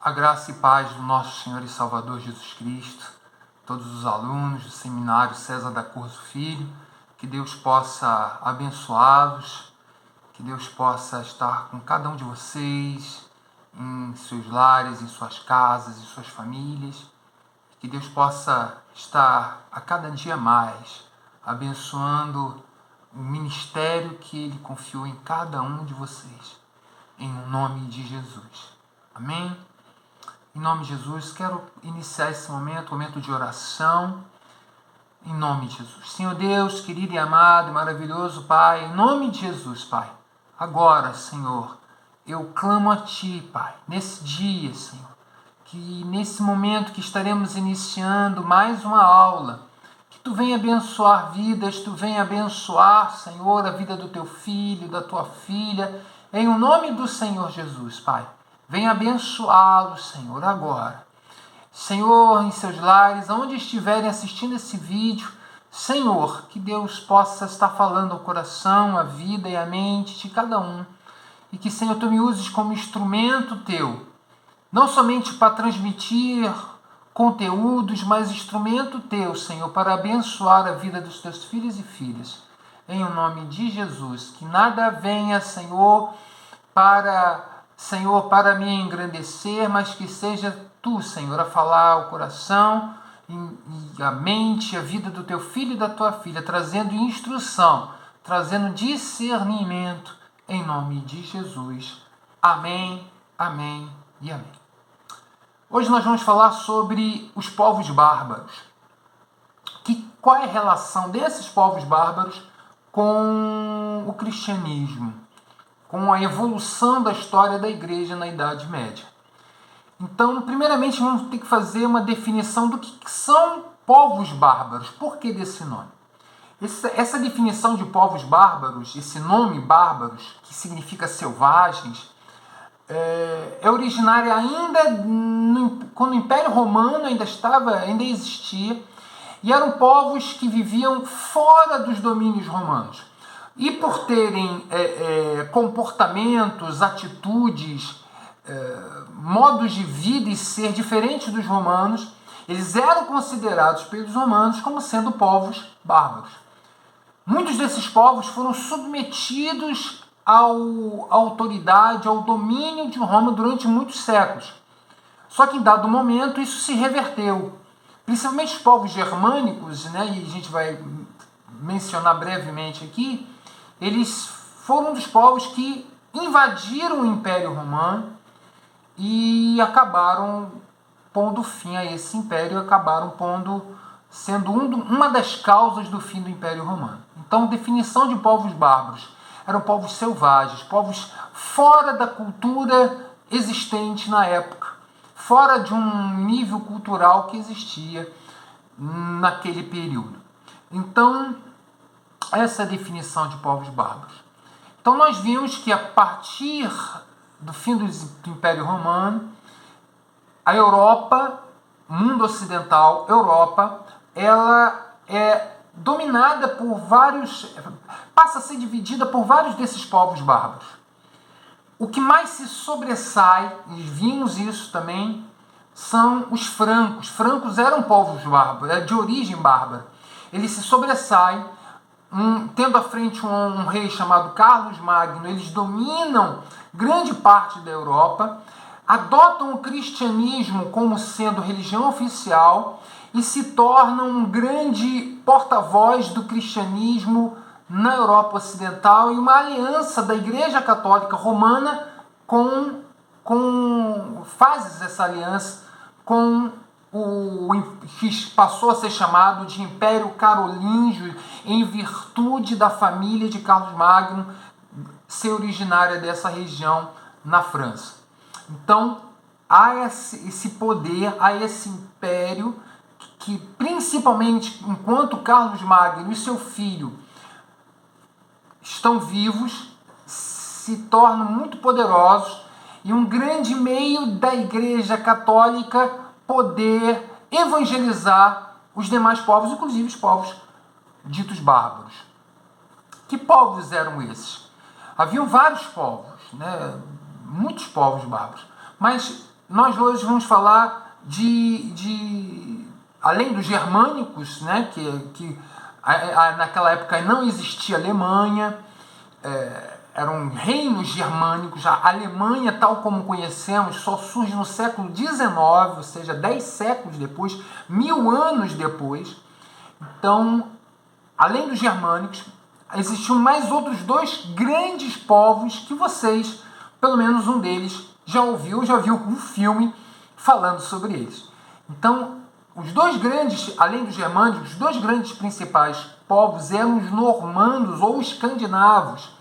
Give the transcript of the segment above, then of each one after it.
A graça e paz do nosso Senhor e Salvador Jesus Cristo, todos os alunos do Seminário César da Corzo Filho, que Deus possa abençoá-los, que Deus possa estar com cada um de vocês, em seus lares, em suas casas, em suas famílias, que Deus possa estar a cada dia mais abençoando o ministério que Ele confiou em cada um de vocês, em nome de Jesus. Amém? Em nome de Jesus, quero iniciar esse momento de oração, em nome de Jesus. Senhor Deus, querido e amado e maravilhoso Pai, em nome de Jesus, Pai, agora, Senhor, eu clamo a Ti, Pai, nesse dia, Senhor, que nesse momento que estaremos iniciando mais uma aula, que Tu venha abençoar vidas, Tu venha abençoar, Senhor, a vida do Teu filho, da Tua filha, em o nome do Senhor Jesus, Pai. Venha abençoá-los, Senhor, agora. Senhor, em seus lares, onde estiverem assistindo esse vídeo, Senhor, que Deus possa estar falando ao coração, à vida e à mente de cada um. E que, Senhor, Tu me uses como instrumento Teu, não somente para transmitir conteúdos, mas instrumento Teu, Senhor, para abençoar a vida dos Teus filhos e filhas. Em o nome de Jesus, que nada venha, Senhor, para me engrandecer, mas que seja Tu, Senhor, a falar o coração e a mente, a vida do Teu filho e da Tua filha, trazendo instrução, trazendo discernimento, em nome de Jesus. Amém, amém e amém. Hoje nós vamos falar sobre os povos bárbaros. Qual é a relação desses povos bárbaros com o cristianismo, com a evolução da história da igreja na Idade Média? Então, primeiramente, vamos ter que fazer uma definição do que são povos bárbaros. Por que desse nome? Essa definição de povos bárbaros, esse nome bárbaros, que significa selvagens, é originária ainda quando o Império Romano ainda existia, e eram povos que viviam fora dos domínios romanos. E por terem comportamentos, atitudes, modos de vida e ser diferentes dos romanos, eles eram considerados pelos romanos como sendo povos bárbaros. Muitos desses povos foram submetidos à autoridade, ao domínio de Roma durante muitos séculos. Só que em dado momento isso se reverteu. Principalmente os povos germânicos, né, e a gente vai mencionar brevemente aqui, eles foram um dos povos que invadiram o Império Romano e acabaram pondo fim a esse império, acabaram sendo uma das causas do fim do Império Romano. Então, definição de povos bárbaros: eram povos selvagens, povos fora da cultura existente na época, fora de um nível cultural que existia naquele período. Então, essa é a definição de povos bárbaros. Então, nós vimos que a partir do fim do Império Romano, a Europa, mundo ocidental, Europa, ela é dominada por passa a ser dividida por vários desses povos bárbaros. O que mais se sobressai, e vimos isso também, são os francos. Francos eram povos bárbaros, de origem bárbara. Eles se sobressaem, tendo à frente um rei chamado Carlos Magno. Eles dominam grande parte da Europa, adotam o cristianismo como sendo religião oficial e se tornam um grande porta-voz do cristianismo na Europa Ocidental, e uma aliança da Igreja Católica Romana faz essa aliança com o que passou a ser chamado de Império Carolíngio, em virtude da família de Carlos Magno ser originária dessa região na França. Então, há esse poder, há esse império que, principalmente enquanto Carlos Magno e seu filho estão vivos, se tornam muito poderosos, e um grande meio da Igreja Católica poder evangelizar os demais povos, inclusive os povos ditos bárbaros. Que povos eram esses? Haviam vários povos, né? Muitos povos bárbaros, mas nós hoje vamos falar além dos germânicos, né, que naquela época não existia Alemanha, eram reinos germânicos. A Alemanha, tal como conhecemos, só surge no século XIX, ou seja, 10 séculos depois, 1000 anos depois. Então, além dos germânicos, existiam mais outros dois grandes povos que vocês, pelo menos um deles, já viu um filme falando sobre eles. Então, os dois grandes, além dos germânicos, os dois grandes principais povos eram os normandos ou escandinavos,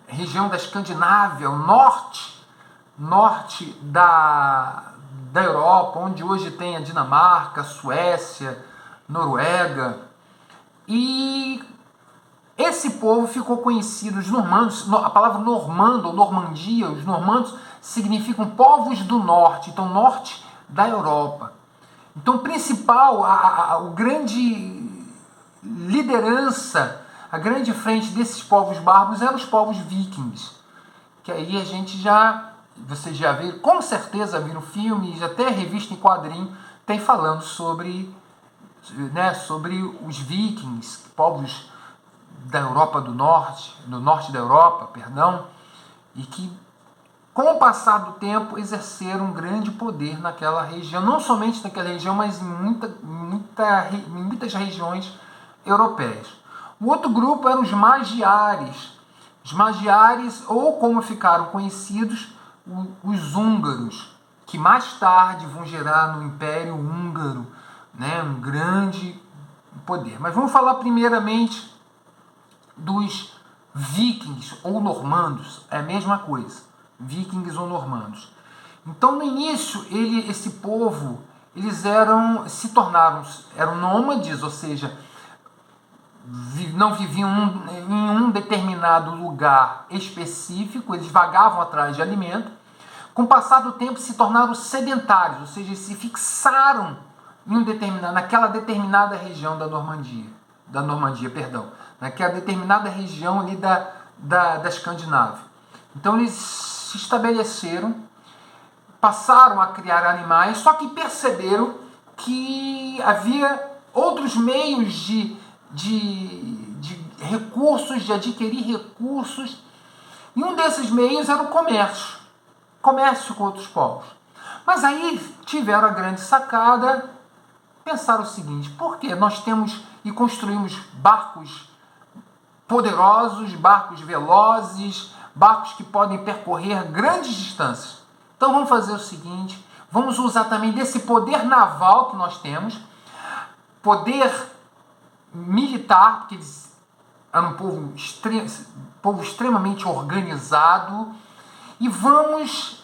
região da Escandinávia, o norte da Europa, onde hoje tem a Dinamarca, Suécia, Noruega. E esse povo ficou conhecido, os normandos, a palavra normando ou Normandia, os normandos significam povos do norte, então norte da Europa. Então, o principal, o grande liderança, a grande frente desses povos bárbaros eram os povos vikings, que aí vocês já viram, com certeza viram filmes, até revista em quadrinho, tem falando sobre os vikings, povos da Europa do norte da Europa, e que com o passar do tempo exerceram um grande poder naquela região, não somente naquela região, mas em muitas regiões europeias. O outro grupo eram os magiares. Os magiares, ou como ficaram conhecidos, os húngaros, que mais tarde vão gerar no Império Húngaro, né, um grande poder. Mas vamos falar primeiramente dos vikings ou normandos, é a mesma coisa, vikings ou normandos. Então, no início, esse povo, eram nômades, ou seja, não viviam em um determinado lugar específico, eles vagavam atrás de alimento. Com o passar do tempo, se tornaram sedentários, ou seja, se fixaram naquela determinada região da Normandia, naquela determinada região ali da Escandinávia. Então eles se estabeleceram, passaram a criar animais, só que perceberam que havia outros meios de recursos, de adquirir recursos, e um desses meios era o comércio com outros povos. Mas aí tiveram a grande sacada, pensaram o seguinte: por que nós temos e construímos barcos poderosos, barcos velozes, barcos que podem percorrer grandes distâncias? Então vamos fazer o seguinte, vamos usar também desse poder naval que nós temos, poder militar, porque eles eram um povo extremamente organizado, e vamos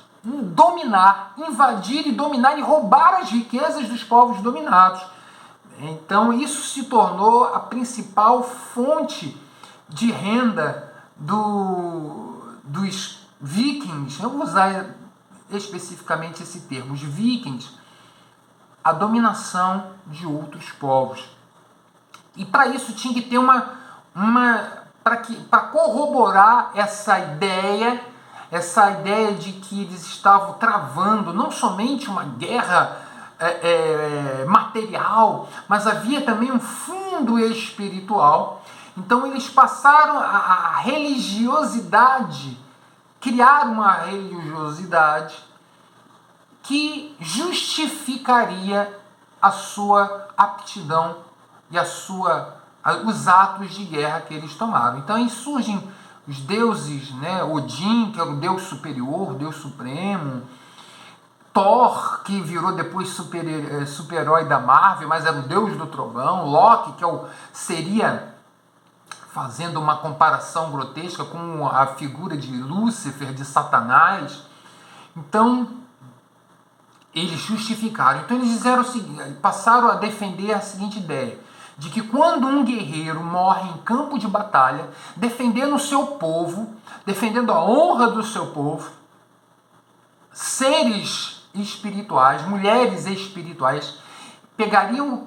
invadir e dominar e roubar as riquezas dos povos dominados. Então isso se tornou a principal fonte de renda dos vikings. Eu vou usar especificamente esse termo, os vikings, a dominação de outros povos. E para isso tinha que ter para corroborar essa ideia de que eles estavam travando não somente uma guerra material, mas havia também um fundo espiritual. Então eles passaram a religiosidade, criar uma religiosidade que justificaria a sua aptidão e os atos de guerra que eles tomaram. Então aí surgem os deuses, né? Odin, que era o deus superior, o deus supremo, Thor, que virou depois super-herói da Marvel, mas era o deus do trovão, Loki, que seria, fazendo uma comparação grotesca com a figura de Lúcifer, de Satanás. Então eles justificaram. Então eles disseram o seguinte, passaram a defender a seguinte ideia: de que quando um guerreiro morre em campo de batalha, defendendo o seu povo, defendendo a honra do seu povo, seres espirituais, mulheres espirituais, pegariam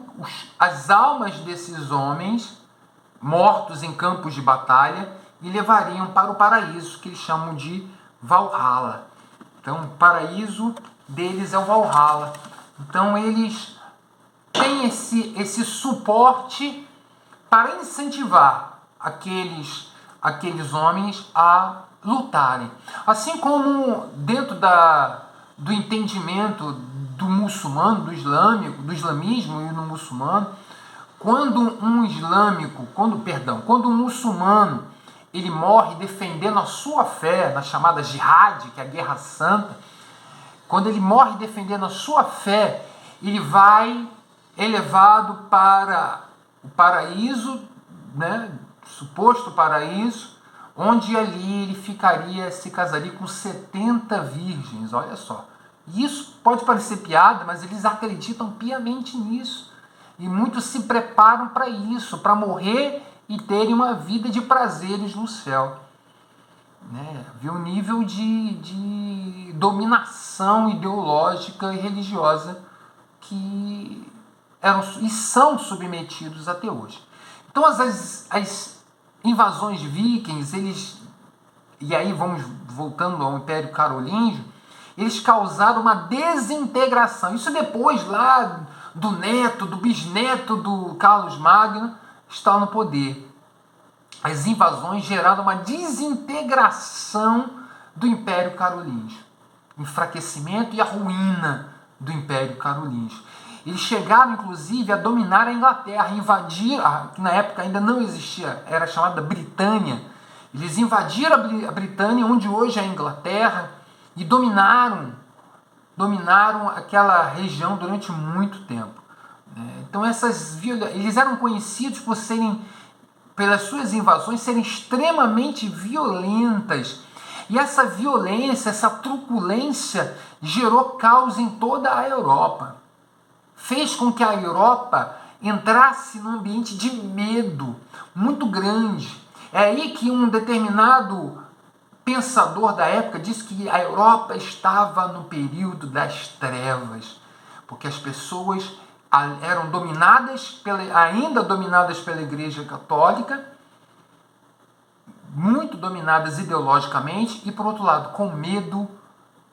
as almas desses homens mortos em campos de batalha e levariam para o paraíso, que eles chamam de Valhalla. Então, o paraíso deles é o Valhalla. Então, eles têm esse suporte para incentivar aqueles homens a lutarem. Assim como dentro do entendimento do muçulmano, do islamismo e no muçulmano, quando um muçulmano ele morre defendendo a sua fé, na chamada jihad, que é a guerra santa, quando ele morre defendendo a sua fé, ele vai elevado para o paraíso, né, suposto paraíso, onde ali ele se casaria com 70 virgens, olha só. Isso pode parecer piada, mas eles acreditam piamente nisso. E muitos se preparam para isso, para morrer e terem uma vida de prazeres no céu. Né? Viu um nível de dominação ideológica e religiosa que eram e são submetidos até hoje. Então as invasões vikings, e aí vamos voltando ao Império Carolíngio, eles causaram uma desintegração. Isso depois lá do bisneto do Carlos Magno está no poder. As invasões geraram uma desintegração do Império Carolíngio, enfraquecimento e a ruína do Império Carolíngio. Eles chegaram, inclusive, a dominar a Inglaterra, invadir, que na época ainda não existia, era chamada Britânia. Eles invadiram a Britânia, onde hoje é a Inglaterra, e dominaram aquela região durante muito tempo. Então eles eram conhecidos pelas suas invasões serem extremamente violentas. E essa violência, essa truculência gerou caos em toda a Europa. Fez com que a Europa entrasse num ambiente de medo muito grande. É aí que um determinado pensador da época disse que a Europa estava no período das trevas, porque as pessoas eram ainda dominadas pela Igreja Católica, muito dominadas ideologicamente, e por outro lado, com medo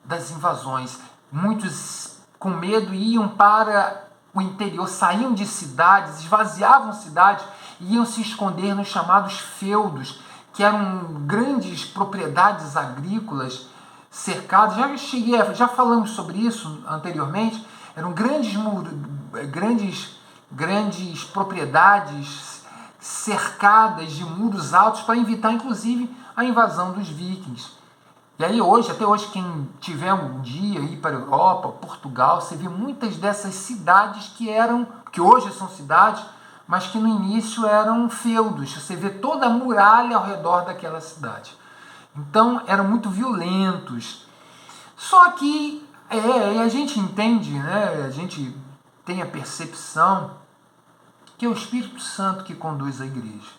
das invasões. Muitos com medo iam para o interior, saíam de cidades, esvaziavam cidades e iam se esconder nos chamados feudos, que eram grandes propriedades agrícolas cercadas. Já falamos sobre isso anteriormente. Eram grandes propriedades cercadas de muros altos para evitar, inclusive, a invasão dos vikings. E aí até hoje, quem tiver um dia ir para a Europa, Portugal, você vê muitas dessas cidades que hoje são cidades, mas que no início eram feudos. Você vê toda a muralha ao redor daquela cidade. Então, eram muito violentos. Só que a gente entende, né? A gente tem a percepção que é o Espírito Santo que conduz a igreja.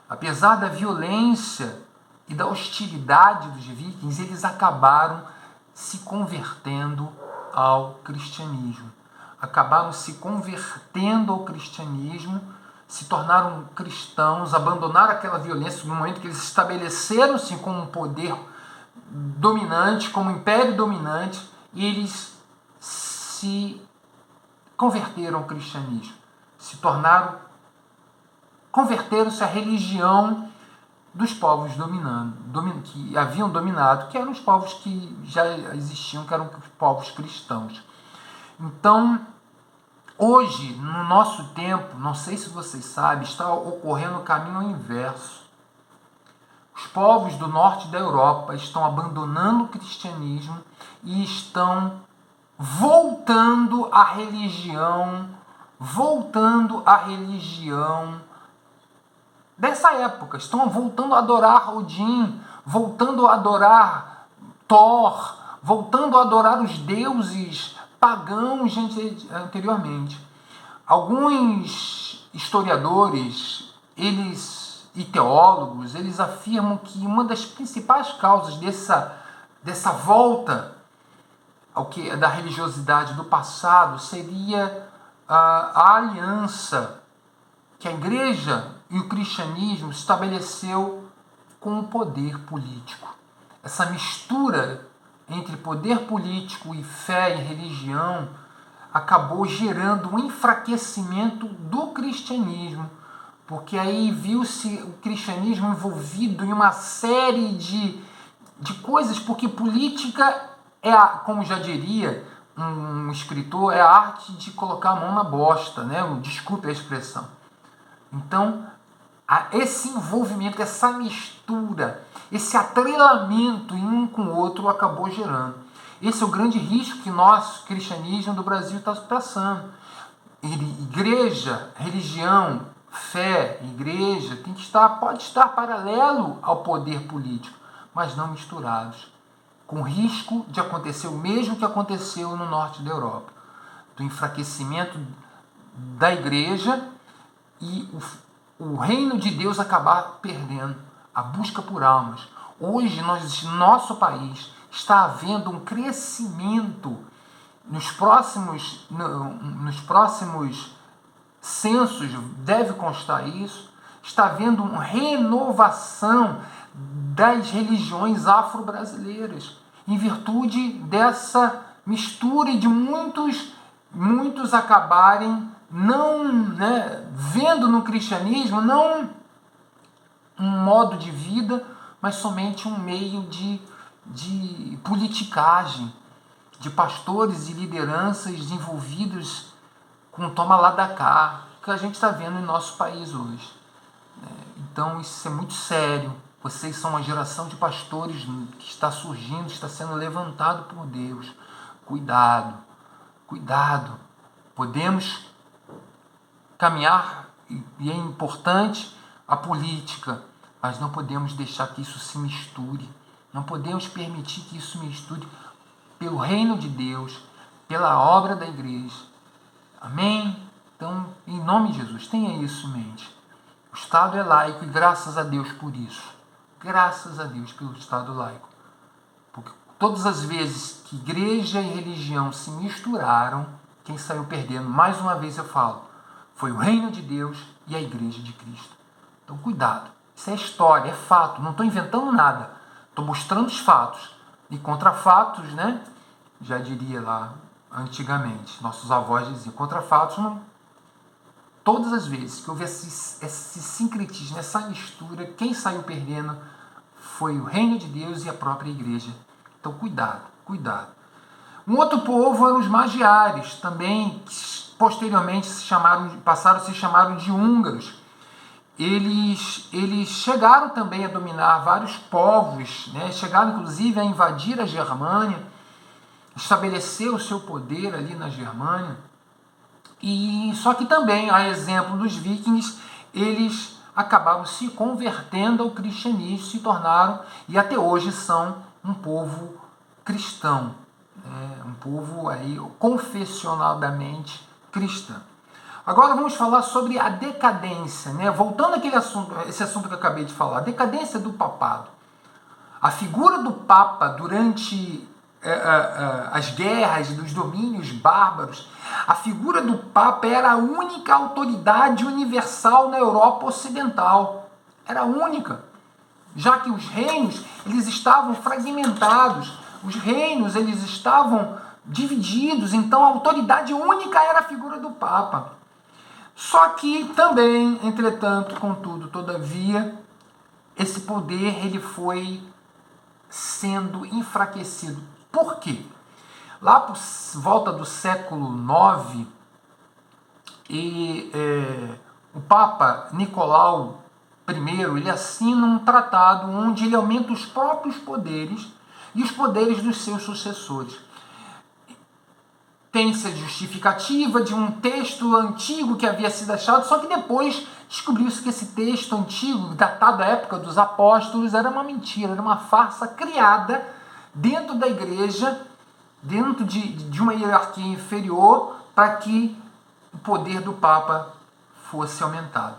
Apesar da violência e da hostilidade dos vikings, eles acabaram se convertendo ao cristianismo. Acabaram se convertendo ao cristianismo, se tornaram cristãos, abandonaram aquela violência no momento que eles estabeleceram-se como um poder dominante, como um império dominante, e eles se converteram ao cristianismo, converteram-se à religião dos povos que haviam dominado, que eram os povos que já existiam, que eram os povos cristãos. Então, hoje, no nosso tempo, não sei se vocês sabem, está ocorrendo o caminho inverso. Os povos do norte da Europa estão abandonando o cristianismo e estão voltando à religião dessa época. Estão voltando a adorar Odin, voltando a adorar Thor, voltando a adorar os deuses pagãos anteriormente. Alguns historiadores e teólogos, eles afirmam que uma das principais causas dessa volta da religiosidade do passado seria a aliança que a igreja e o cristianismo estabeleceu com o poder político. Essa mistura entre poder político e fé e religião acabou gerando um enfraquecimento do cristianismo, porque aí viu-se o cristianismo envolvido em uma série de coisas, porque política é, como já diria um escritor, é a arte de colocar a mão na bosta, né? Desculpe a expressão. Então, esse envolvimento, essa mistura, esse atrelamento em um com o outro acabou gerando. Esse é o grande risco que nós, cristianismo do Brasil, está passando. Igreja, religião, fé, igreja, pode estar paralelo ao poder político, mas não misturados, com risco de acontecer o mesmo que aconteceu no norte da Europa, do enfraquecimento da igreja e o reino de Deus acabar perdendo a busca por almas. Hoje, nosso país está havendo um crescimento nos próximos censos, deve constar isso, está havendo uma renovação das religiões afro-brasileiras, em virtude dessa mistura e de muitos acabarem vendo no cristianismo não um modo de vida, mas somente um meio de politicagem, de pastores e lideranças envolvidos com toma lá da cá, que a gente está vendo em nosso país hoje. Então isso é muito sério. Vocês são uma geração de pastores que está surgindo, está sendo levantado por Deus. Cuidado, cuidado. Podemos caminhar, e é importante a política, mas não podemos deixar que isso se misture. Não podemos permitir que isso misture pelo reino de Deus, pela obra da igreja. Amém? Então, em nome de Jesus, tenha isso em mente. O Estado é laico e graças a Deus por isso. Graças a Deus pelo Estado laico. Porque todas as vezes que igreja e religião se misturaram, quem saiu perdendo, mais uma vez eu falo, foi o reino de Deus e a igreja de Cristo. Então, cuidado. Isso é história, é fato. Não estou inventando nada. Estou mostrando os fatos. E contra fatos, né? Já diria lá antigamente, nossos avós diziam, contra fatos não. Todas as vezes que houve esse sincretismo, essa mistura, quem saiu perdendo foi o reino de Deus e a própria igreja. Então, cuidado, cuidado. Um outro povo eram os magiares, também, que posteriormente passaram a se chamar de húngaros. Eles chegaram também a dominar vários povos, né? Chegaram inclusive a invadir a Germânia, estabelecer o seu poder ali na Germânia. E só que também, a exemplo dos vikings, eles acabaram se convertendo ao cristianismo, se tornaram e até hoje são um povo cristão, né? Um povo aí confessionalmente cristão. Agora vamos falar sobre a decadência, né? Voltando àquele assunto, esse assunto que eu acabei de falar, a decadência do papado. A figura do Papa durante as guerras dos domínios bárbaros, a figura do Papa era a única autoridade universal na Europa Ocidental. Era a única. Já que os reinos eles estavam fragmentados, os reinos eles estavam divididos, então a autoridade única era a figura do Papa. Só que também, entretanto, contudo, todavia, esse poder ele foi sendo enfraquecido. Por quê? Lá por volta do século IX, o Papa Nicolau I ele assina um tratado onde ele aumenta os próprios poderes e os poderes dos seus sucessores. Tem-se a justificativa de um texto antigo que havia sido achado, só que depois descobriu-se que esse texto antigo, datado da época dos apóstolos, era uma mentira, era uma farsa criada dentro da igreja, dentro de uma hierarquia inferior, para que o poder do Papa fosse aumentado.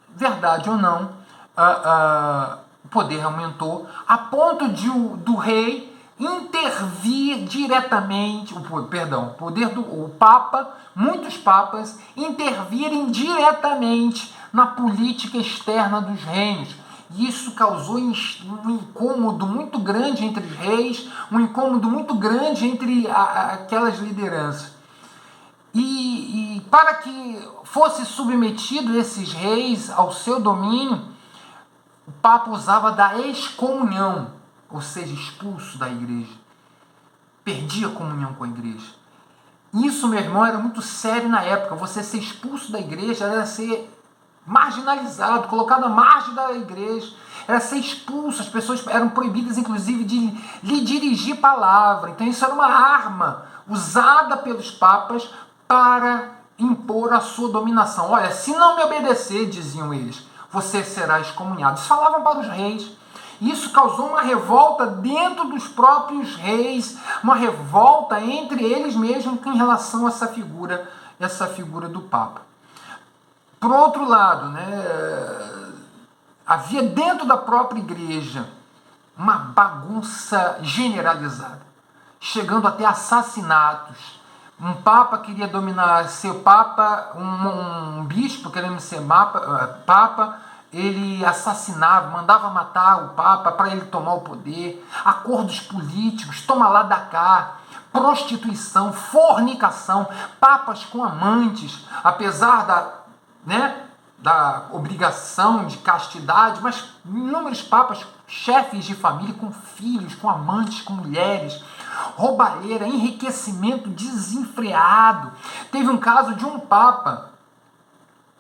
Verdade ou não, o poder aumentou a ponto do rei intervir diretamente, o Papa, muitos papas intervirem diretamente na política externa dos reinos. E isso causou um incômodo muito grande entre os reis, um incômodo muito grande entre aquelas lideranças. E para que fosse submetido esses reis ao seu domínio, o Papa usava da excomunhão, ou seja, expulso da igreja. Perdia a comunhão com a igreja. Isso, meu irmão, era muito sério na época. Você ser expulso da igreja era ser marginalizado, colocado à margem da igreja, era ser expulso. As pessoas eram proibidas, inclusive, de lhe dirigir palavra. Então isso era uma arma usada pelos papas para impor a sua dominação. Olha, se não me obedecer, diziam eles, você será excomunhado. Isso falavam para os reis. Isso causou uma revolta dentro dos próprios reis, uma revolta entre eles mesmos em relação a essa figura do Papa. Por outro lado, havia dentro da própria igreja uma bagunça generalizada, chegando até assassinatos. Um papa queria ser papa, um bispo querendo ser papa, ele assassinava, mandava matar o papa para ele tomar o poder, acordos políticos, toma lá da cá, prostituição, fornicação, papas com amantes, apesar da obrigação de castidade, mas inúmeros papas, chefes de família com filhos, com amantes, com mulheres, roubalheira, enriquecimento desenfreado. Teve um caso de um papa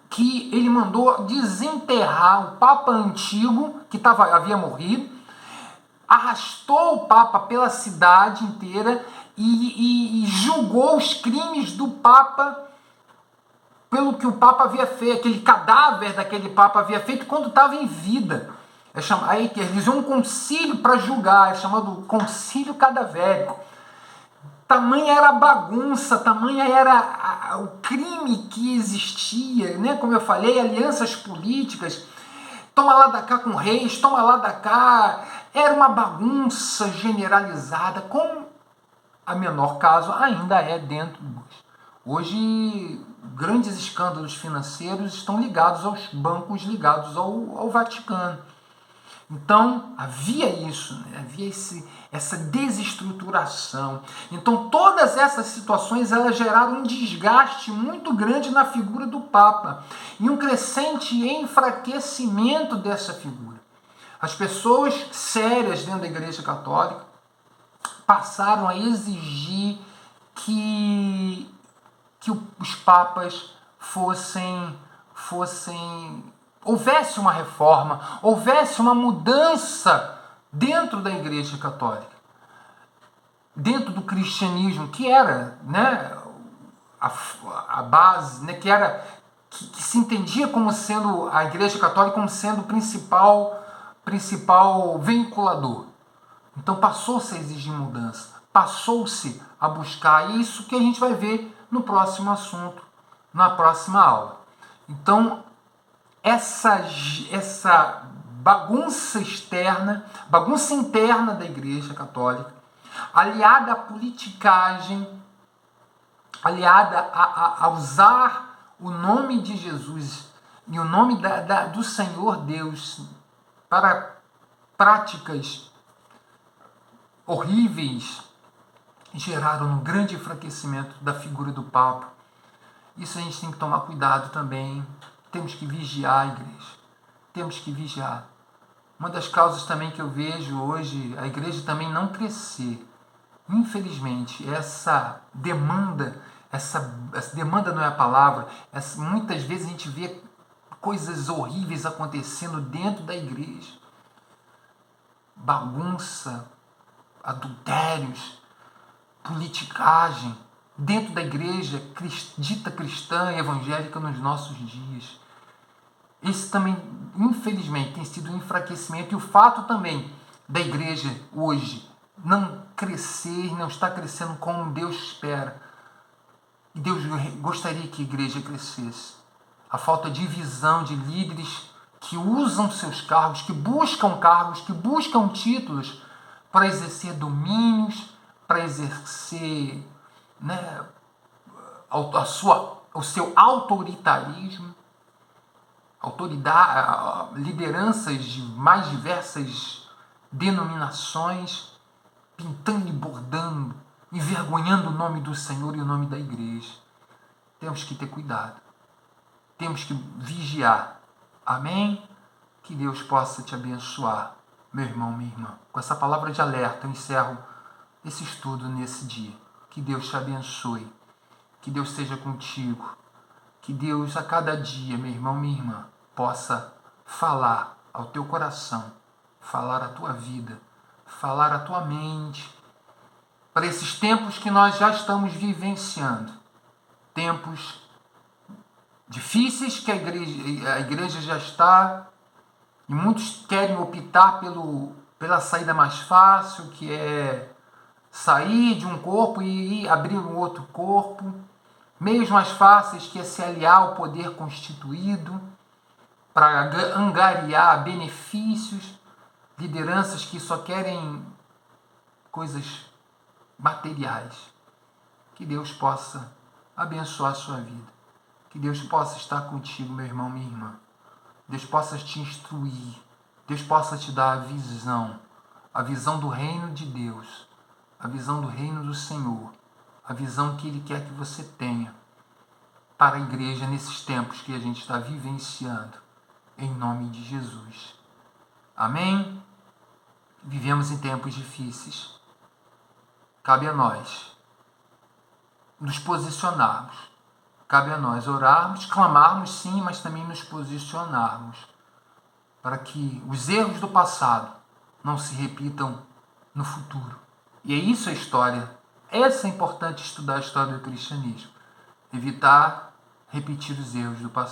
que ele mandou desenterrar o papa antigo, que havia morrido, arrastou o papa pela cidade inteira e julgou os crimes do papa pelo que o papa havia feito, aquele cadáver daquele papa havia feito quando estava em vida. Aí eles iam um concílio para julgar, é chamado concílio cadavérico. Tamanha era a bagunça, tamanha era o crime que existia, como eu falei, alianças políticas, toma lá da cá com reis, toma lá da cá, era uma bagunça generalizada, como a menor caso ainda é dentro. Hoje, grandes escândalos financeiros estão ligados aos bancos ligados ao Vaticano. Então, havia isso, havia essa desestruturação. Então, todas essas situações elas geraram um desgaste muito grande na figura do Papa e um crescente enfraquecimento dessa figura. As pessoas sérias dentro da Igreja Católica passaram a exigir que os papas houvesse uma reforma, houvesse uma mudança dentro da Igreja Católica, dentro do cristianismo, que era a base, que se entendia como sendo a Igreja Católica como sendo o principal veiculador. Então passou-se a exigir mudança, passou-se a buscar, e isso que a gente vai ver no próximo assunto, na próxima aula. Então, essa bagunça interna da Igreja Católica, aliada à politicagem, aliada a usar o nome de Jesus e o nome do Senhor Deus para práticas horríveis, geraram um grande enfraquecimento da figura do Papa. Isso a gente tem que tomar cuidado também. Temos que vigiar a igreja. Temos que vigiar. Uma das causas também que eu vejo hoje, a igreja também não crescer. Infelizmente, essa demanda não é a palavra, muitas vezes a gente vê coisas horríveis acontecendo dentro da igreja. Bagunça, adultérios, politicagem, dentro da igreja dita cristã e evangélica nos nossos dias. Esse também, infelizmente, tem sido um enfraquecimento, e o fato também da igreja hoje não crescer, não está crescendo como Deus espera. E Deus gostaria que a igreja crescesse. A falta de visão de líderes que usam seus cargos, que buscam títulos para exercer domínios, para exercer o seu autoritarismo. autoridade, lideranças de mais diversas denominações, pintando e bordando, envergonhando o nome do Senhor e o nome da igreja. Temos que ter cuidado. Temos que vigiar. Amém? Que Deus possa te abençoar, meu irmão, minha irmã. Com essa palavra de alerta, eu encerro esse estudo nesse dia. Que Deus te abençoe. Que Deus esteja contigo. Que Deus, a cada dia, meu irmão, minha irmã, possa falar ao teu coração, falar à tua vida, falar à tua mente, para esses tempos que nós já estamos vivenciando. Tempos difíceis que a igreja já está, e muitos querem optar pela saída mais fácil, que é sair de um corpo e abrir um outro corpo. Meios mais fáceis, que é se aliar ao poder constituído para angariar benefícios, lideranças que só querem coisas materiais. Que Deus possa abençoar a sua vida. Que Deus possa estar contigo, meu irmão, minha irmã. Deus possa te instruir. Deus possa te dar a visão do reino de Deus, a visão do reino do Senhor, a visão que Ele quer que você tenha para a igreja nesses tempos que a gente está vivenciando, em nome de Jesus. Amém? Vivemos em tempos difíceis. Cabe a nós nos posicionarmos. Cabe a nós orarmos, clamarmos sim, mas também nos posicionarmos para que os erros do passado não se repitam no futuro. E é isso a história. Essa é importante estudar a história do cristianismo. Evitar repetir os erros do passado.